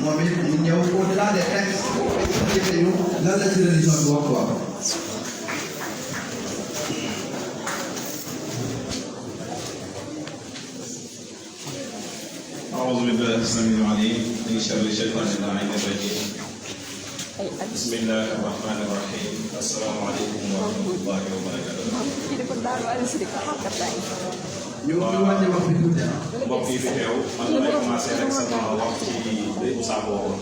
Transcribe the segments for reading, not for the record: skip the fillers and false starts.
moom it mu ñëw au-delà des textes expliqué ñu lan la ci religion bi wax quoi. أعوذ بالله السميع العليم من شر الشيطان اللعين الرجيم. بسم الله الرحمن الرحيم. السلام عليكم ورحمة الله وبركاته. ñu wàññi wax bi tuuti ah. mbokk yi fi teew man damay commencé rek sama wax ci day Oustaz waxoon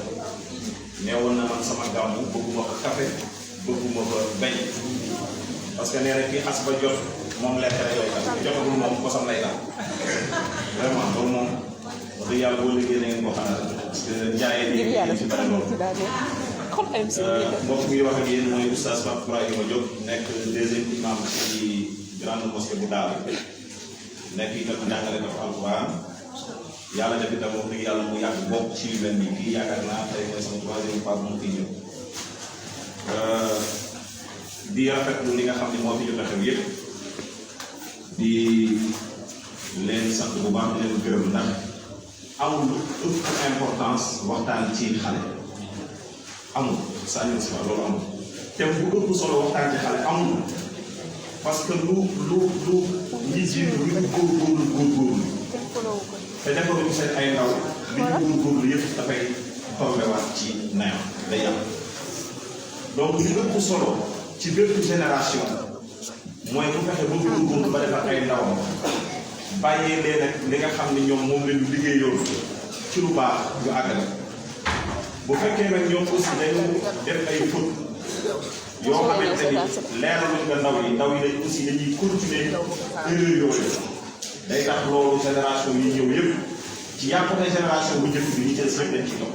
neewoon na man sama gàmmu bëgguma ko café bëgguma ko bañ parce que nee na kii xas ba jot moom lekk rek lay kat jotagul moom kosam lay daal vraiment loolu moom wax dëgg yàlla boo liggéey na ngeen ko xanaa parce que jaayee nii ci bari loolu mbokk mi wax ak yéen mooy Oustaz Pape Ibrahima Diop nekk deuxième imam ci grande mosquée bu Daara nekk itam jàngale dafa alquran yàlla def itam wax dëgg yàlla mu yàgg bokk ci yu mel nii kii yaakaar naa tey mooy sama troisième fois mu fiy ñëw di rafetlu li nga xam ne moo fi jot a xew yëpp di leen sant bu baax di leen gërëm ndax amul lu ëpp importance waxtaan ci xale amul saa ñu si loolu amul te bu ëpp solo waxtaan ci xale amul parce que lu ñi ji lu góorgóorlu te defaruñu seen ay ndaw li ñu góorgóorlu yëpp dafay tollewaat ci nawet day am donc li ëpp solo ci bépp génération mooy bu fexe ba góorgóorlu ba defar ay ndawam bàyyee leen ak li nga xam ne ñoom moom la ñu liggéeyoon ci lu baax ñu àggale bu fekkee nag ñoom aussi dañu def ay fautes yoo xamante ni leeraluñ nga ndaw yi dañ aussi dañuy continuer erreur yooyu day tax loolu génération yi ñëw yëpp ci yàqute génération bu njëkk bi ñu jël rek dañ ci dox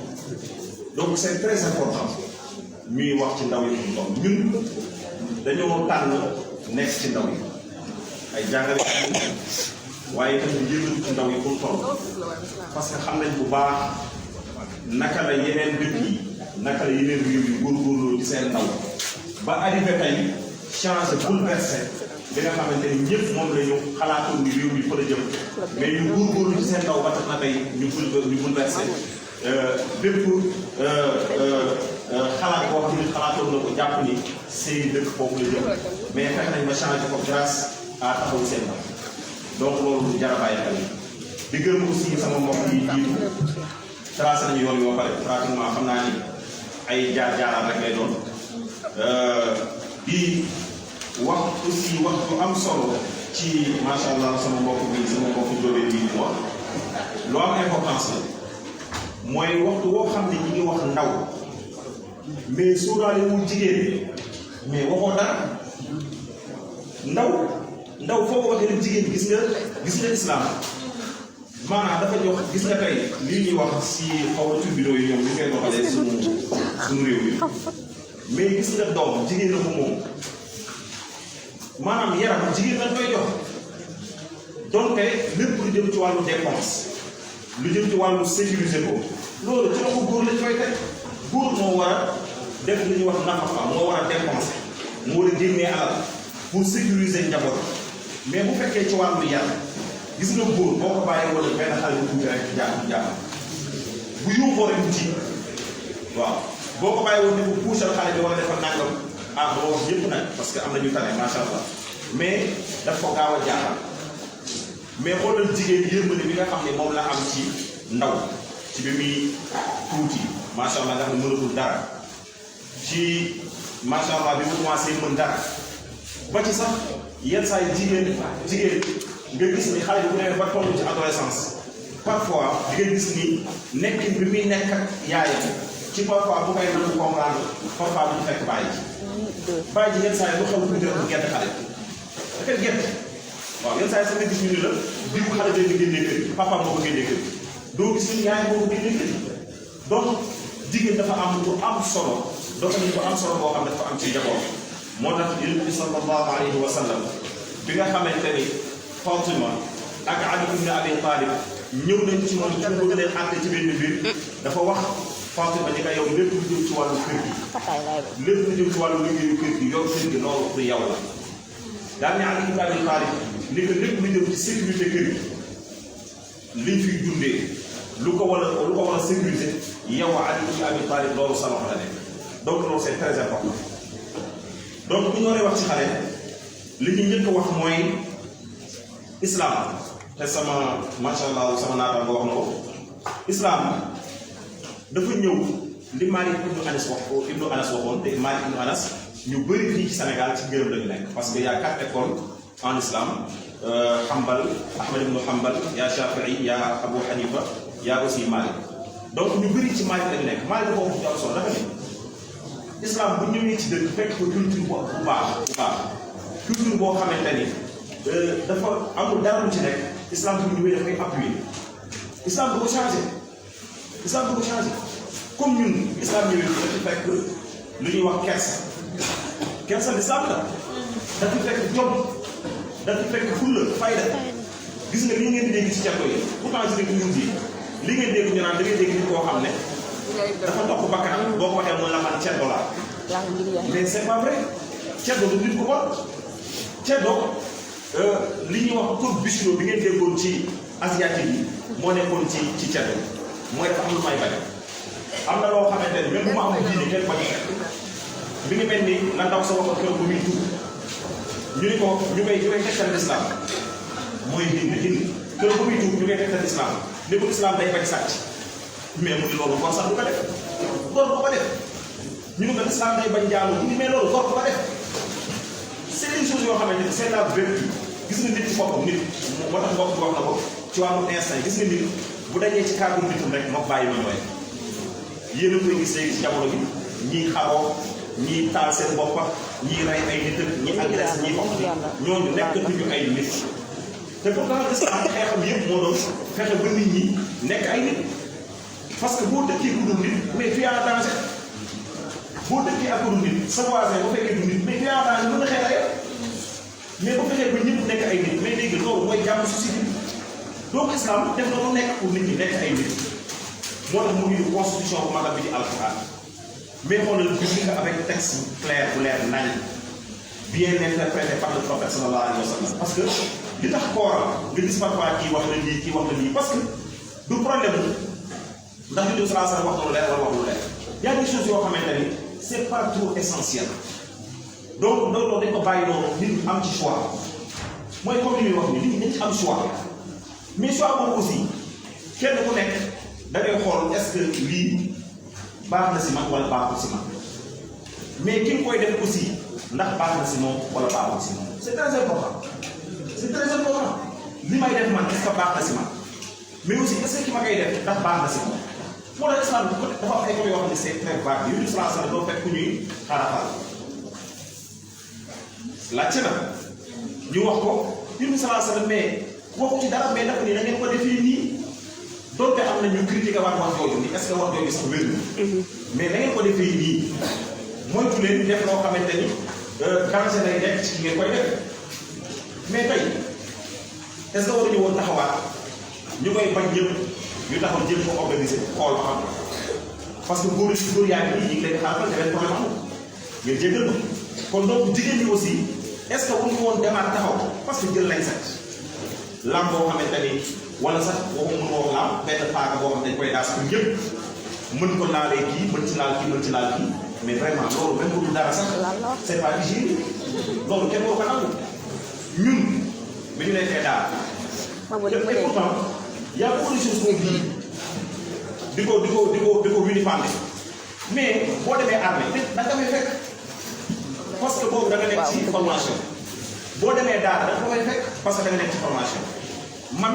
donc c'est très important ñuy wax ci ndaw yi ñu dox ñun dañoo tànn nekk ci ndaw yi ay jàngale waaye itam ñu yëngatu ci ndaw yi pour toll parce que xam nañ bu baax naka la yeneen dëkk yi naka la yeneen réew yi góorgóorloo ci seen ndaw ba arrivé tey changé bouleversé li nga xamante ni ñëpp moom la ñu xalaatoon ni réew mi fa la jëm mais ñu góorgóorlu ci seen ndaw ba tax na tey ñu bouleversé bépp xalaat boo xam ne xalaatoon na ko jàpp ni seen dëkk foofu la jëm mais fex nañ ma changé ko grâce à taxaw seen ndaw donc loolu jar a bàyyi xel di gërëm aussi sama mbokk yi jiitu tracé nañu yoon yoo pare pratiquement xam naa ni ay jaar-jaaraan rek lay doon di wax aussi wax bu am solo ci macha allah sama mbokk bi sama mbokk jógee bii mu wax lu am importance la mooy waxtu woo xam ne ñi ngi wax ndaw mais suuraale wu jigéen mais waxoo dara ndaw foo ko waxee jigéen gis nga islam maanaam dafa jox gis nga tey lii ñuy wax si xaw na turbidoo yi ñoom li ngay doxalee suñu réew yi mais gis nga doom jigéen la ko moom maanaam yaram jigéen lañ koy jox donc lépp lu jëm ci wàllu dépense lu jëm ci wàllu sécuriser ko loolu ci loxo góor lañ koy teg góor moo war a def li ñuy wax nafaqa moo war a dépenser moo war a génnee alal pour sécuriser njaboot mais bu fekkee ci wàllu yar gis nga góor boo ko bàyyi wala benn xale bu tuuti rek jàpp bu yuuxoo rek mu tiit waaw boo ko bàyyi woon ne bu puusal xale bi wala defal nangam ah boo wax yëpp nag parce que am na ñu tane macha allah mais daf ko gaaw a jaaxal mais xoolal jigéen yërmande bi nga xam ne moom la am ci ndaw ci bi muy tuuti macha allah nga xam ne mënatul dara ci macha allah bi mu commencé mën dara ba ci sax yenn saa yi jigéen nga gis ni xale bi bu demee ba toll ci adolescence parfois di nga gis ni nekkin bi muy nekk ak yaayam ci parfois bu koy mën a comprendre parfois bu ñu fekk bàyyi ji yenn saa yi lu xew bu jël bu gerte xale dafay gerte waaw yenn saa yi sax nga gis ñu ni la diw xale day nga génnee kër papa moo ko génnee kër doo gis ni yaay moo ko génnee kër donc jigéen dafa am lu am solo doxalin bu am solo boo xam ne dafa am ci njaboot moo tax yonent bi sallallahu alayhi wa sallam bi nga xamante ni Fatima ak Ali ibn Abi Talib ñëw nañ ci moom ci bëgg leen àtte ci benn mbir dafa wax Fatima ni ka yow lépp lu jëm ci wàllu kër gi lépp lu jëm ci wàllu liggéeyu kër gi yow kër gi loolu pour yow la daal ne Ali ibn Abi Talib ni que lépp lu jëm ci sécurité kër gi liñ fiy dundee lu ko war a sécuriser yow Ali ibn Abi Talib loolu sa loxo la nekk donc loolu c'est très important donc bu ñu waree wax ci xale li ñu njëkk a wax mooy islam te sama macha allah sama naataango wax na ko islam dafa ñëw li Malik ibn Anas waxoon te Malik ibn Anas ñu bëri fii ci Sénégal ci ngërëm lañu nekk parce que y a 4 écoles en islam Hanbal Ahmad ibn Hanbal yaa Shafi'i yaa Abu Hanifa yaa aussi Malik donc ñu bëri ci Malik lañu nekk Malik dafa wax ci am solo dafa ne islam bu ñëwee ci dëkk fekk ko culture bu baax culture boo xamante ni dafa amul dara lu ci nekk islam bu ñëwee dafay appuyer islam du ko changé comme ñun islam ñëwee dafa fekk lu ñuy wax kersa l'islam la dafa fekk jom dafa fekk fulla fayda gis nga li ngeen di dégg ci càkko yi pourtant si ñun ji li ngeen dégg ñu naan da ngay dégg nit koo xam ne dafa topp bakkanam boo ko waxee mun la man ceddo la mais c'est pas vrai ceddo du nit ko bon ceddo li ñuy wax code Bushido bi ngeen déggoon ci asiatique yi moo nekkoon ci ceddo mooy dafa am lu may bañ am na loo xamante ni même bu ma amul diine kenn bañ mi ngi mel ni nga ndaw sa waxoon kër bu muy tuub ñu ni ko ñu koy tegtal l'islam mooy hind kër bu muy tuub ñu koy tegtal l'islam ne ko islam day bañ sàcc mais mu ni loolu góor sax du ko def góor du ko def ñu ne ko l'islam day bañ jaamu mu ni mais loolu góor du ko def c'est des choses yoo xamante ni c'est la vertu gis nga nit ci boppam nit moo tax mbokk bi wax na ko ci wàllu instinct gis nga nit bu dajee ci cadre nitum rek moo bàyyi ma ñooy yéen a koy gis léegi ci jamono bi ñii xaroo ñii taal seen bopp ñii rey ay nit ak ñii agressé ñii wax ñooñu nekkatuñu ay nit te pourtant l'islam xeexam yëpp moo doon fexe ba nit ñi nekk ay nit parce que boo dëkkee ku dul nit mais tu es en danger boo dëkkee ak ku dul nit sa voisin bu fekkee du nit mais tu es en danger mën na xeex ak mais bu fekkee ba ñëpp nekk ay nit mais léegi loolu mooy jàmm société donc islam def na lu nekk pour nit ñi nekk ay nit moo tax mu ngi constitution bu mag bi di alquran mais xoolal bind nga avec texte clair bu leer nañ bien interprété par le prophète sallallahu alayhi wa sallam parce que li tax kooram nga gis parfois kii wax na lii kii wax na lii parce que du problème ndax ñu def sallallahu alayhi wa sallam wax na lu leer wala wax lu leer y a des choses yoo xamante ni c'est pas trop essentiel donc loolu dañ ko bàyyi noonu nit ñi am ci choix mooy comme li muy wax ni nit ñi dañ ci am choix mais choix boobu aussi kenn ku nekk da ngay xool est-ce que lii baax na si man wala baaxul si man mais ki nga koy def aussi ndax baax na si moom wala baaxul si moom c'est très important li may def man est-ce que baax na si man mais aussi est-ce que ki ma koy def ndax baax na si moom moo tax islam dafa am ay côté yoo xam ne c'est très vague yu islam sax doo fekk ku ñuy xaaral laajte na ñu wax ko yu sallallahu alayhi wa sallam mais waxu ci dara mais dafa ni da ngeen ko defee nii doonte am na ñu critiqué waat wax jooju ni est-ce que wax jooju sax wér na mais da ngeen ko defee nii moytu leen def loo xamante ni danger lay nekk ci ngeen koy def mais tey est-ce que waruñu woon taxawaat ñu koy bañ ñëpp ñu taxaw jëm ko organiser xool ba xam parce que góor yaa ngi nii ñu ngi leen di xaaral te benn problème amul ngeen jéggal ma kon donc jigéen ñi aussi est-ce que waruñu woon demaat taxaw parce que jël lañ set lam boo xamante ni wala sax waxu mën woo laam benn paaka boo xam dañ koy daas pour ñëpp mën ko laalee kii mën ci laal kii mais vraiment loolu même bu dul dara sax c'est pas hygiénique loolu kenn waru ko nangu ñun bi ñu nekkee daal et pourtant y a beaucoup de choses qu'on dit di ko vilipender mais boo demee armée da nga fay fekk parce que boobu da nga nekk ci formation boo demee daara da nga fay fekk parce que da nga nekk ci formation man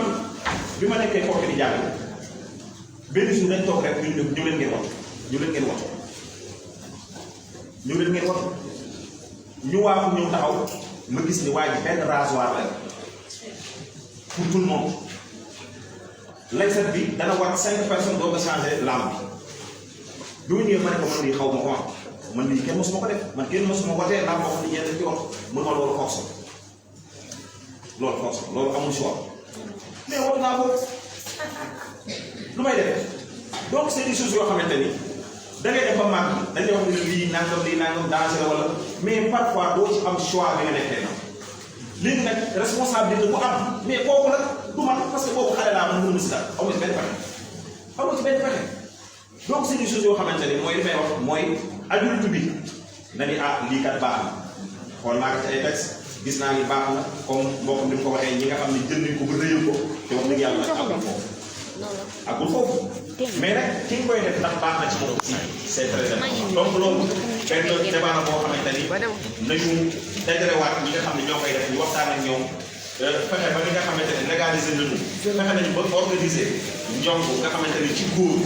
bi ma nekkee foofu di jàng benn jour dañ toog rek ñu leen ngeen wax ñu waaw ñëw taxaw ma gis ni waa ji benn rasoir la pour tout le monde layset bi dana war 5 personnes doo nga changer lampe bi ma ñëwee ma ne ko man lii xaw ma ko man lii kenn mosuma ko def man kenn mosuma watee lampe boo xam ne ñeent ci wax mën ma loolu force loolu amul choix mais war naa ko lu may def donc c'est des choses yoo xamante ni da ngay def ba màgg dañuy wax ni lii nangam danger wala mais parfois doo ci am choix bi nga nekkee na léegi nag responsabilité bu am mais kooku nag du man parce que boobu xale laa man mënu si dara amu ci benn pexe donc c'est des choses yoo xamante ne mooy li may wax mooy adulte bi na ni ah lii kat baax na xool naa ko ci ay texte gis naa ni baax na comme mbokk mi ko waxee ñi nga xam ne jël nañ ko ba rëyal ko te wax dëgg yàlla agul foofu mais nag ki nga koy def ndax baax na ci moom aussi c'est très important donc loolu benn débat la boo xamante ni nañu dajalewaat ñi nga xam ne ñoo koy def ñu waxtaan ak ñoom fexe ba li nga xamante ne légaliser nañu fexe nañu ba organiser njong nga xamante ni ci góor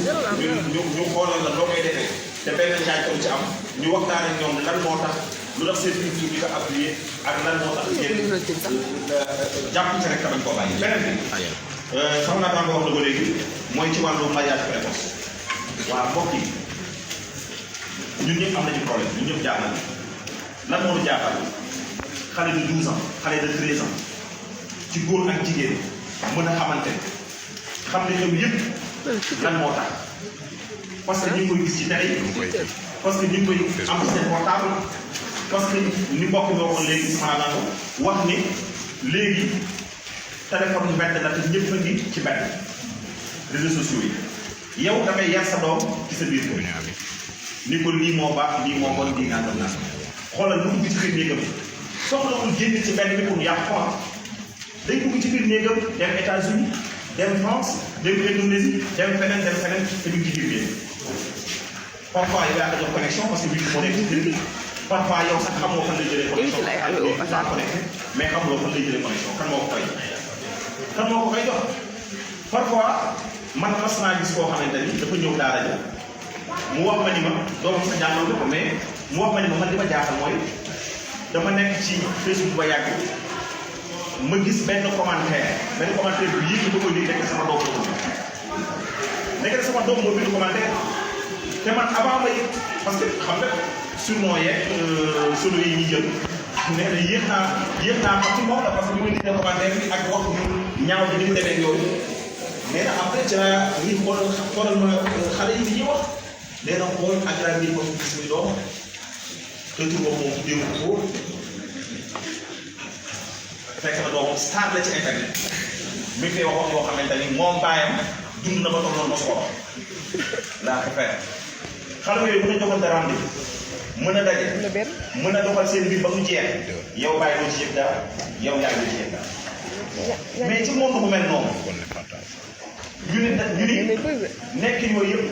ñu xoolal la loo koy defee te benn njaay ko ci am ñu waxtaan ak ñoom lan moo tax lu tax seen culture bi ko appuyer ak lan moo tax ngeen jàpp ci rek bañ koo bàyyi beneen bi sama naataango wax na ko léegi mooy ci wàllu mariage précoce waa mbokk yi ñun ñëpp am nañu problème ñun ñëpp jaaxal lan moo ñu jaaxal xale de 12 ans xale de 13 ans ci góor ak jigéen mën a xamante xam ne ñoom yëpp lan moo tax parce que ñu ngi koy gis ci télé yi parce que ñu ngi koy am ci seen portable parce que ni mbokk mi waxoon léegi sama naataango wax ni léegi téléphone mbedd la te ñëpp a ngi ci mbedd réseaux sociaux yi yow dangay yar sa doom ci sa biir kër ni ko lii moo baax lii moo bon lii naan naa xoolal lu dugg ci biir néegam soxlawul génn ci mbedd bi pour yàq ko day dugg ci biir néegam dem États-Unis dem France dem Indonésie dem feneen te ñu ngi ci biir néeg parfois yow yaa ko jox connexion parce que bii moo nekk ci kër gi parfois yow sax xamoo fan lay jëlee connexion mais xamuloo fan lay jëlee connexion kan moo ko koy jox parfois man mas naa gis koo xamante ni dafa ñëw daara ja mu wax ma ni ma doomam sa jàngal ko mais mu wax ma ni ma man li ma jaaxal mooy dama nekk ci Facebook ba yàgg ma gis benn commentaire bi yéeg ba koy lii nekk sama doom moo bind commentaire te man avant ma yëg parce que xam nga surnom yeeg solo yi ñuy jël nee na yéex naa xam ci moom la parce que bi ma gisee commentaire bi ak wax ñu ñaaw bi ni mu demee yooyu nee na après ca nit xoolal ma xale yi li ñuy wax nee na xool ak laa ngi ko gis muy doom te tur boobu moom dégg ko fekk na doomam star la ci internet mi ngi koy wax yoo xamante ni moom bàyyam dund na ba toog noonu mos ko wax laa ko fekk xale yooyu mën a joxante rendez-vous mën a daje mën a doxal seen mbir ba mu jeex yow bàyyi loo ci yëg dara yow yaa ngi ci yëg dara mais ci monde bu mel noonu ñu ni nekk yooyu yëpp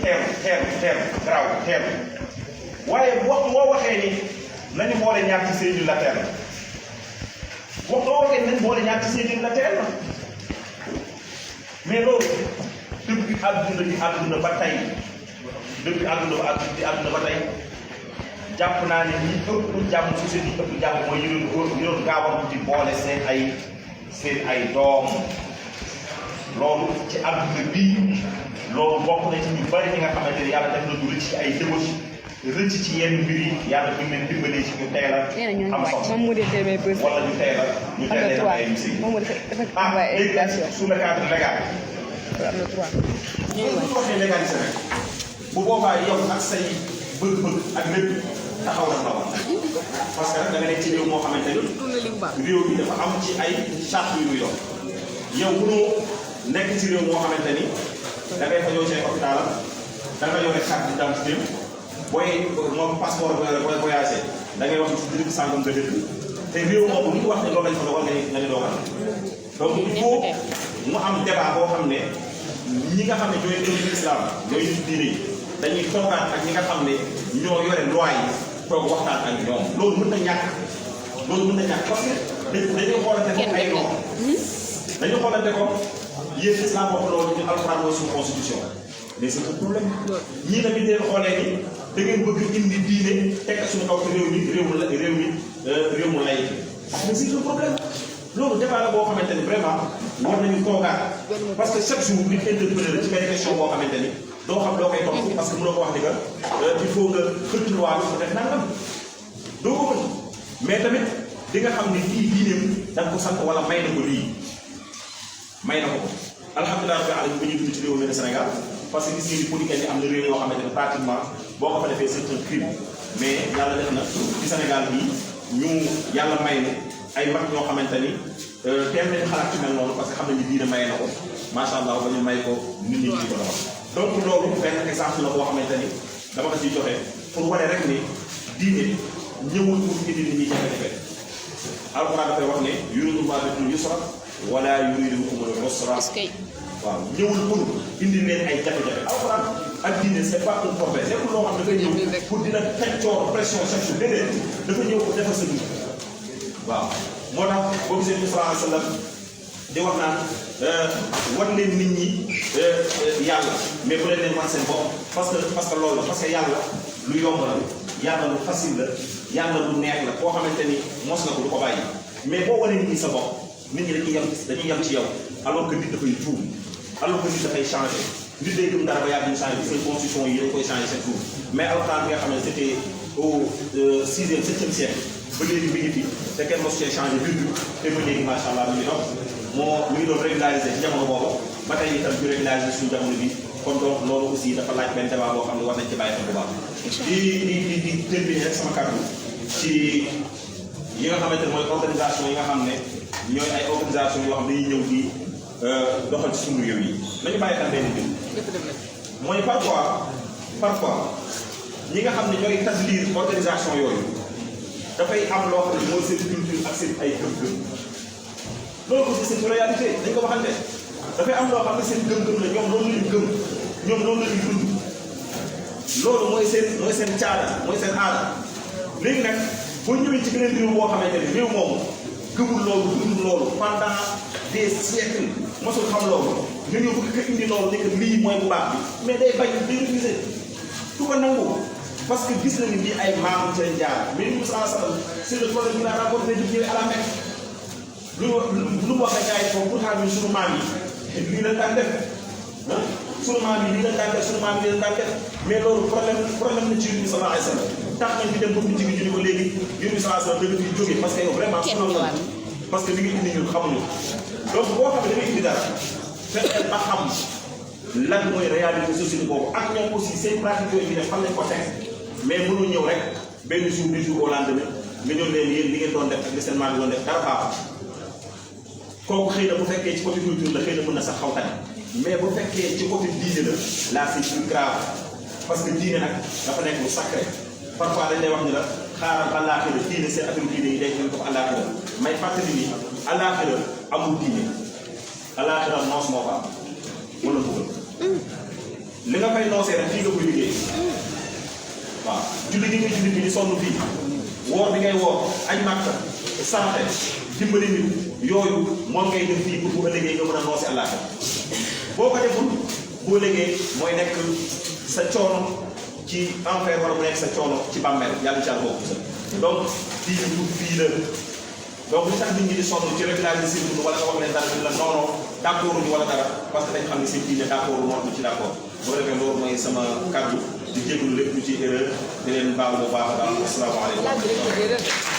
teeru garaaw teeru waaye waxtu woo waxee ni nañu boole ñaar ci seen la teer waxtu woo waxee nañu boole ñaar ci seen la teer mais loolu depuis àdduna ba tey depuis àdduna ba tey jàpp naa ne ñi ëpp jàmm société yi ëpp jàmm mooy yëroon góor yëroon gaawam di boole seen ay doom loolu ci àdduna bii loolu bokk na ci ñu bari ñi nga xamante ne yàlla def na du rëcc ci ay débauche rëcc ci yenn mbir yi yàlla bi leen dimbalee ci ñu teel a am soxla wala ñu teel a ay musique léegi sous le cadre légal bu waxee légalisé rek bu boobaa yow ak say bëgg-bëgg ak lépp taxaw na war parce que rek da nga nekk ci réew moo xamante ni réew bi dafa am ci ay charte yu muy doon yow mënoo nekk ci réew moo xamante ni da ngay fajoo ci hôpital da nga yore carte d'identité booy moom passeport booy voyagé da ngay wax ci dëkk sàngam nga dëkk te réew moomu lu ñu wax ne loolu lañ fa dogal nga ni dogal donc il faut mu am débat boo xam ne ñi nga xam ne ñooy ñëw islam ñooy nit diine yi dañuy toogaat ak ñi nga xam ne ñoo yore loi yi toog waxtaan ak ñoom loolu mën na ñàkk parce que dañuy xoolante ko ay noonu dañuy xoolante ko yéen islam wax loolu ñu alxuraan mooy suñu constitution mais c'est un problème ñii nag ñu leen xoolee ni da ngeen bëgg indi diine teg suñu kaw réew mu lay mais c'est un problème loolu débat la boo xamante ni vraiment war nañu toogaat parce que chaque jour nit interpellé ci benn question boo xamante ni doo xam loo koy tontu parce que mënoo ko wax ni que il faut nga xëcc loi bi mu def nangam doo ko mën mais tamit di nga xam ni lii diineem da nga ko sant wala may na ko lii may na ko alhamdulilah rabbil alamin ba ñu dund ci réew mi Sénégal parce que gis ngeen ni politique yi am na réew yoo xamante ne pratiquement boo ko fa defee c'est un crime mais yàlla def na ci Sénégal bii ñu yàlla may na ay mag ñoo xamante ni teel nañu xalaat ci mel noonu parce que xam nañu diine may na ko macha allah ba ñu may ko nit ñi di ko doxal donc loolu benn exemple la boo xamante ni dama ko ciy joxe pour wane rek ni diine ñëwul pour indi nit ñi jafe-jafe alxuraan dafay wax ne yuridu llaahu bikumul yusra wala yuridu bikumul usra waaw ñëwul pour indi leen ay jafe-jafe alxuraan ak diine c'est pas un problème lépp loo xam dafay ñëw pour dina teccoor pression chaque jour déedéet dafa ñëw pour defar sa dund waaw moo tax boo gisee bi sallallahu alayhi wa sallam di wax naan wan leen nit ñi yàlla mais bu leen leen wan seen bopp parce que loolu la parce que yàlla lu yomb la yàlla lu facile la yàlla lu neex la koo xamante ni mos na ko du ko bàyyi mais boo wanee nit ñi sa bopp nit ñi dañuy yem ci yow alors que nit dafay tuub alors que nit dafay changé nit day gëm dara ba yàgg ñu changé seen constitution yi dañ koy changé chaque jour mais alxuraan bi nga xam ne c'était au 6e 7e siècle ba léegi mi ngi fi te kenn mosu cee changé bindu te ba léegi macha allah mi ngi dox mi ngi doon régulariser ci jamono boobu ba tey itam ñu régulariser suñu jamono bi kon donc loolu aussi dafa laaj benn débat boo xam ne war nañ ci bàyyi xel bu baax. di terminer rek sama kàddu ci yi nga xamante ne mooy organisation yi nga xam ne ñooy ay organisation yoo xam ne dañuy ñëw di doxal ci suñu réew yi nañu bàyyi xel benn mbir mooy parfois ñi nga xam ne ñooy tasliir organisation yooyu dafay am loo xam ne mooy seen culture ak seen ay gëm-gëm loolu aussi c'est une réalité dañ ko waxante dafay am loo xam ne seen gëm-gëm la ñoom loolu la ñu gëm ñoom loolu la ñu dund loolu mooy seen caada mooy seen aada léegi nag boo ñëwee ci beneen réew boo xamante ne réew moomu gëmul loolu dundul loolu pendant des siècles mosul xam loolu nga ñëw bëgg ko indi loolu nekk lii mooy bu baax bi mais day bañ day refuser du ko nangu parce que gis nañu ni ay maam ci lañ jaar mais ni Moussa Sallam c'est le problème qu'il a rencontré depuis à la Mecque lu wax ak gars yi foofu pour xam ne sunu maam yi lii lañ daan def ah sunu maam yi lii lañ daan def sunu maam yi lii lañ daan def mais loolu problème la ci Yonent bi sallallahu alayhi wa sallam tax nañ fi dem ba mu jigi ñu ko léegi Yonent bi sallallahu alayhi wa sallam da nga fiy jógee parce que yow vraiment sonal na parce que li nga indi ñun xamuñu donc boo xam ne da ngay indi dara fexeel ba xam lan mooy réalité société boobu ak ñoom aussi seen pratique yooyu ñu def fan lañ ko teg mais mënoo ñëw rek benn jour du jour au lendemain nga ñëw leen yéen li ngeen doon def ak li seen maam yi doon def dara baaxul kooku xëy na bu fekkee ci côté culture la xëy na mën na sax xaw tane mais bu fekkee ci côté diine la là c'est plus grave parce que diine nag dafa nekk lu sacré parfois dañ lay wax ni la xaaral àllaaxira diine seen affaire diine yi day nañ ko àllaaxira may fàttali ni àllaaxira amul diine àllaaxira noos moo fa am wala bëgg li nga fay noosee rek fii nga koy liggéey waaw julli gi ngay julli bi di sonn fii woor bi ngay woor añ màkk saraxe dimbali nit yooyu moom ngay def fii pour bu ëllëgee nga mën a noose àllaaxira boo ko deful boo ëllëgee mooy nekk sa coono ci enfer wala mu nekk sa coono ci bàmmeel yàlla ci àll boobu donc fii pour fii la donc li tax nit ñi di sonn ci régulariser seen dund wala nga wax leen dara ñu la non d'accord ñu wala dara parce que dañ xam ne seen diine d'accord moo ci d'accord boo defee loolu mooy sama kàddu di jégalu lépp lu ci erreur di leen baal bu baax a baax asalaamaaleykum.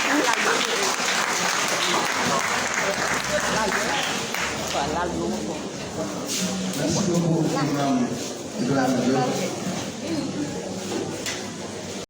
Merci beaucoup, Imam Ibrahima Diop.